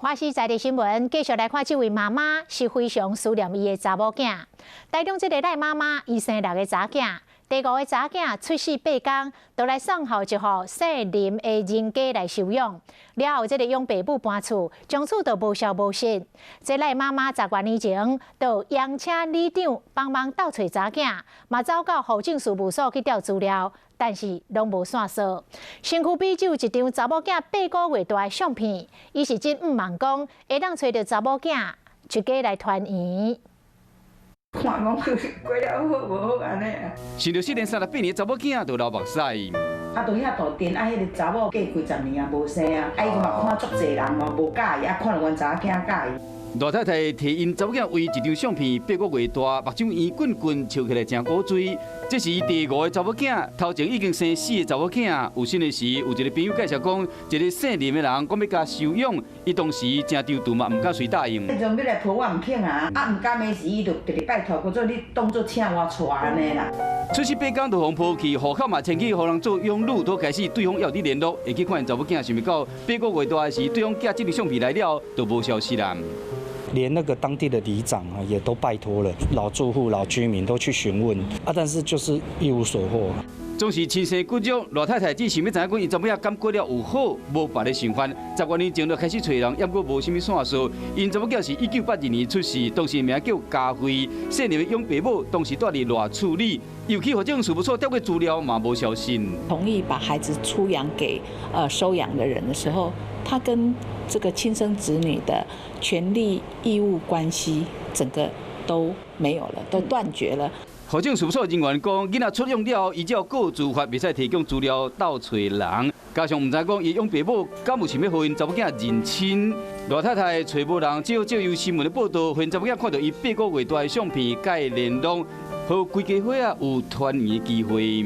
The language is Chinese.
华视在地新闻继续来看，这位妈妈是非常思念伊的查某囝。台中这个赖妈妈，伊生6个查囝，第5个查囝出世8天，就来送予一户姓林的人家来收养。了后，这个养爸母搬厝，从此就无消无息。这赖妈妈10多年前，就央请里长帮忙倒找查囝，嘛走到户政事务所去调资料。 但是拢无线索。身躯比就一张查某囝8个月大的相片，伊是真毋茫讲会当找到查某囝出家来团圆。看讲过了好无好安尼啊。想到4年38年查某囝就流目屎。啊，到遐大阵啊，迄个查某过几10年啊无生啊，啊伊嘛看足侪人嘛无介意，啊看到阮查囝介意。 老太太提因查某囝为一张相片8个月大，目睭圆滚滚，笑起来真古锥。这是伊第5个查某囝，头前已经生4个查某囝。有生的时，有一个朋友介绍讲，一个姓林的人讲要甲收养，伊当时真张图嘛，唔敢随答应。迄阵要来抱我唔肯啊，啊唔敢的时，伊就直直拜托，叫做你当作请我带安尼啦。出世8天就互抛弃，户口嘛迁去互人做养女，都开始对方要你联络，会去看查某囝，想要到8个月大的时，对方寄这张相片来了，就无消息啦。 连那个当地的里长啊，也都拜托了老住户、老居民都去询问啊，但是就是一无所获。总是亲生骨肉，老太太只想要知影讲，伊查某囝敢过了有好，无别的想法。10多年前就开始找人，抑过无啥物线索。因查某囝是1982年出世，当时名叫嘉慧，姓林的养爸母当时住伫赖厝里，又去户政事务所调过资料嘛无消息。同意把孩子出养给收养的人的时候，他跟这个亲生子女的权利义务关系整个都没有了，都断绝了。户政事务所人员讲，囡仔出养了后，依照个资法，袂使提供资料倒找人。加上唔知讲伊养爸母敢有想要互因查某囝认亲。老太太找无人，只好借由新闻的报道，互因查某囝看到伊8个月大的相片，甲伊联络，互规家伙有团圆的机会。